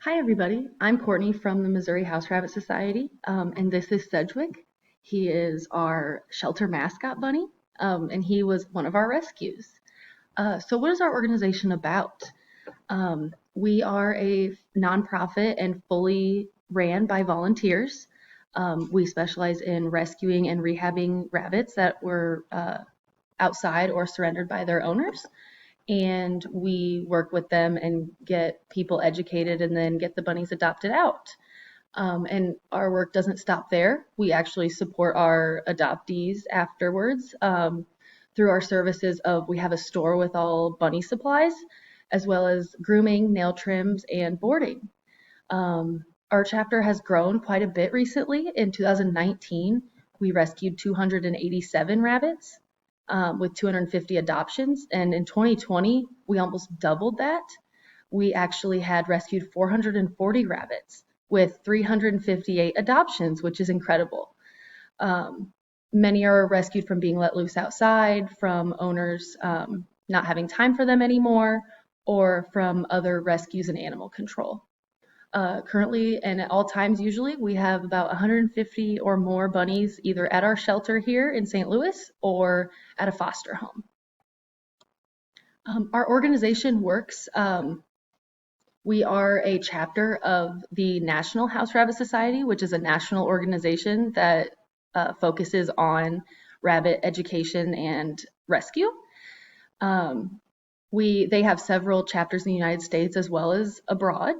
Hi, everybody. I'm Courtney from the Missouri House Rabbit Society, and this is Sedgwick. He is our shelter mascot bunny, and he was one of our rescues. So what is our organization about? We are a nonprofit and fully ran by volunteers. We specialize in rescuing and rehabbing rabbits that were outside or surrendered by their owners, and we work with them and get people educated and then get the bunnies adopted out. And our work doesn't stop there. We actually support our adoptees afterwards through our services of we have a store with all bunny supplies, as well as grooming, nail trims, and boarding. Our chapter has grown quite a bit recently. In 2019, we rescued 287 rabbits with 250 adoptions. And in 2020, we almost doubled that. We actually had rescued 440 rabbits with 358 adoptions, which is incredible. Many are rescued from being let loose outside, from owners not having time for them anymore, or from other rescues and animal control. Currently, and at all times usually, we have about 150 or more bunnies either at our shelter here in St. Louis or at a foster home. Our organization works, we are a chapter of the National House Rabbit Society, which is a national organization that focuses on rabbit education and rescue. They have several chapters in the United States as well as abroad.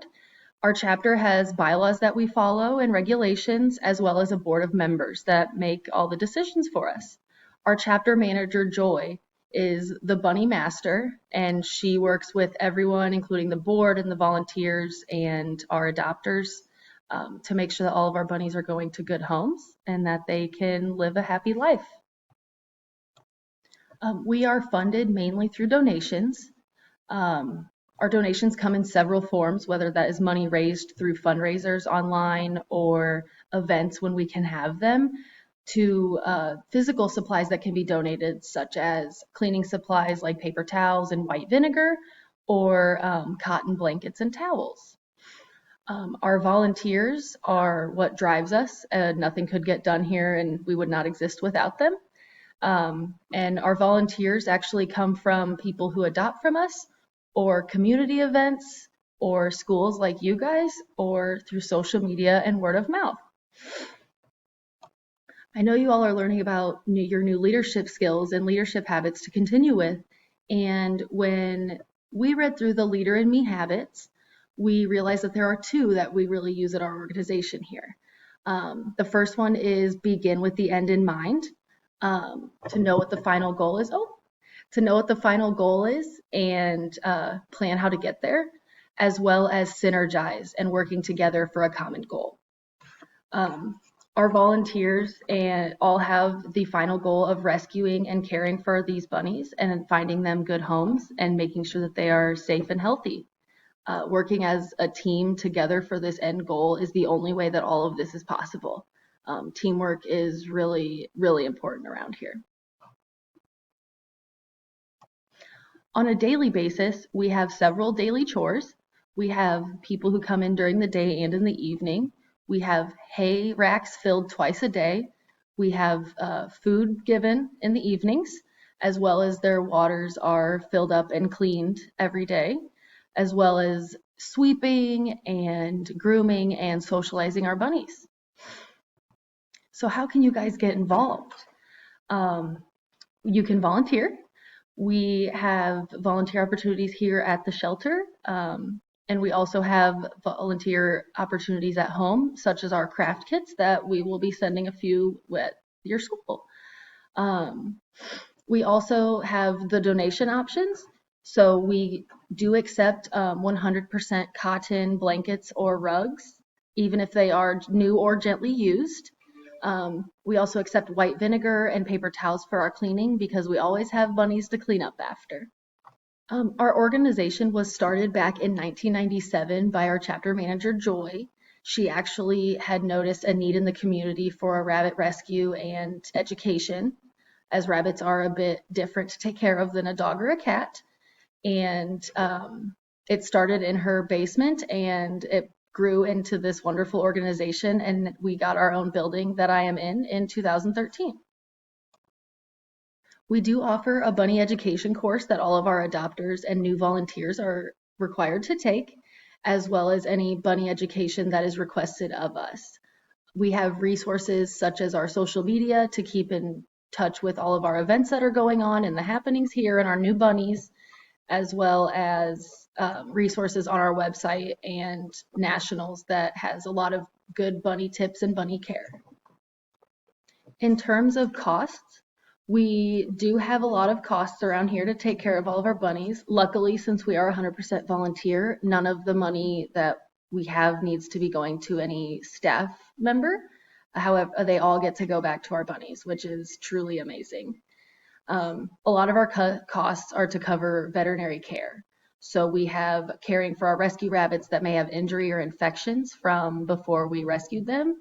Our chapter has bylaws that we follow and regulations, as well as a board of members that make all the decisions for us. Our chapter manager, Joy, is the bunny master, and she works with everyone, including the board and the volunteers and our adopters, to make sure that all of our bunnies are going to good homes and that they can live a happy life. We are funded mainly through donations. Our donations come in several forms, whether that is money raised through fundraisers online or events when we can have them, to physical supplies that can be donated, such as cleaning supplies like paper towels and white vinegar, or cotton blankets and towels. Our volunteers are what drives us. Nothing could get done here and we would not exist without them. And our volunteers actually come from people who adopt from us, or community events, or schools like you guys, or through social media and word of mouth. I know you all are learning about your new leadership skills and leadership habits to continue with. And when we read through the Leader in Me habits, we realized that there are two that we really use at our organization here. The first one is begin with the end in mind, to know what the final goal is. And plan how to get there, as well as synergize and working together for a common goal. Our volunteers all have the final goal of rescuing and caring for these bunnies and finding them good homes and making sure that they are safe and healthy. Working as a team together for this end goal is the only way that all of this is possible. Teamwork is really, really important around here. On a daily basis, we have several daily chores. We have people who come in during the day and in the evening. We have hay racks filled twice a day. We have food given in the evenings, as well as their waters are filled up and cleaned every day, as well as sweeping and grooming and socializing our bunnies. So how can you guys get involved? You can volunteer. We have volunteer opportunities here at the shelter, and we also have volunteer opportunities at home, such as our craft kits that we will be sending a few at your school. We also have the donation options. So we do accept 100% cotton blankets or rugs, even if they are new or gently used. We also accept white vinegar and paper towels for our cleaning because we always have bunnies to clean up after. Our organization was started back in 1997 by our chapter manager, Joy. She actually had noticed a need in the community for a rabbit rescue and education, as rabbits are a bit different to take care of than a dog or a cat. And it started in her basement, and it grew into this wonderful organization, and we got our own building that I am in 2013. We do offer a bunny education course that all of our adopters and new volunteers are required to take, as well as any bunny education that is requested of us. We have resources such as our social media to keep in touch with all of our events that are going on and the happenings here and our new bunnies, as well as resources on our website and nationals that has a lot of good bunny tips and bunny care. In terms of costs, we do have a lot of costs around here to take care of all of our bunnies. Luckily, since we are 100% volunteer, none of the money that we have needs to be going to any staff member. However, they all get to go back to our bunnies, which is truly amazing. A lot of our costs are to cover veterinary care. So we have caring for our rescue rabbits that may have injury or infections from before we rescued them,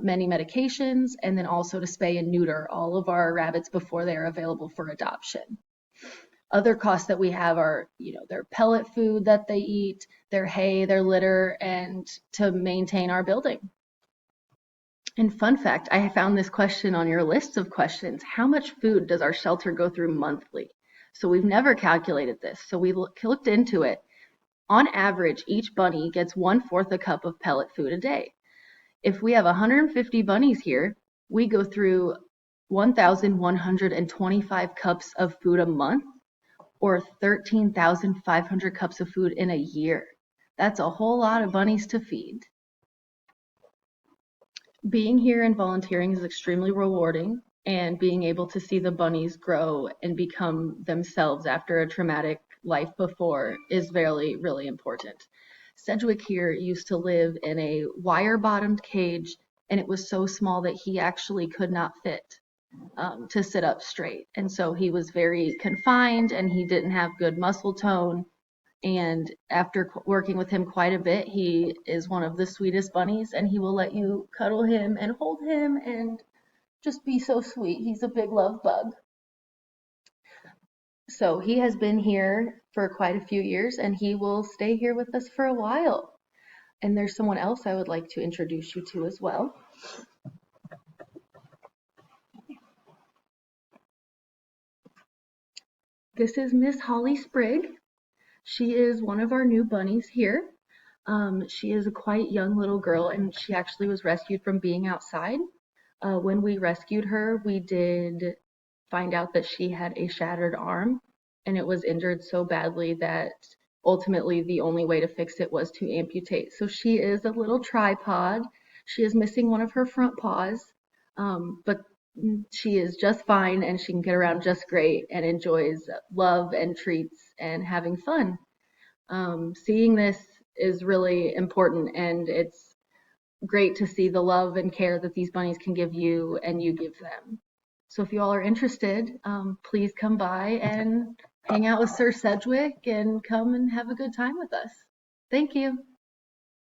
many medications, and then also to spay and neuter all of our rabbits before they are available for adoption. Other costs that we have are, their pellet food that they eat, their hay, their litter, and to maintain our building. And fun fact, I found this question on your list of questions. How much food does our shelter go through monthly? So we've never calculated this. So we looked into it. On average, each bunny gets 1/4 a cup of pellet food a day. If we have 150 bunnies here, we go through 1,125 cups of food a month, or 13,500 cups of food in a year. That's a whole lot of bunnies to feed. Being here and volunteering is extremely rewarding, and being able to see the bunnies grow and become themselves after a traumatic life before is really, really important. Sedgwick here used to live in a wire-bottomed cage, and it was so small that he actually could not fit to sit up straight. And so he was very confined, and he didn't have good muscle tone. And after working with him quite a bit, he is one of the sweetest bunnies, and he will let you cuddle him and hold him and just be so sweet. He's a big love bug. So he has been here for quite a few years, and he will stay here with us for a while. And there's someone else I would like to introduce you to as well. This is Miss Holly Sprigg. She is one of our new bunnies here. She is a quite young little girl, and she actually was rescued from being outside. When we rescued her, we did find out that she had a shattered arm, and it was injured so badly that ultimately the only way to fix it was to amputate. So she is a little tripod. She is missing one of her front paws, but she is just fine, and she can get around just great and enjoys love and treats and having fun. Seeing this is really important, and it's great to see the love and care that these bunnies can give you and you give them. So if you all are interested, please come by and hang out with Sir Sedgwick and come and have a good time with us. Thank you.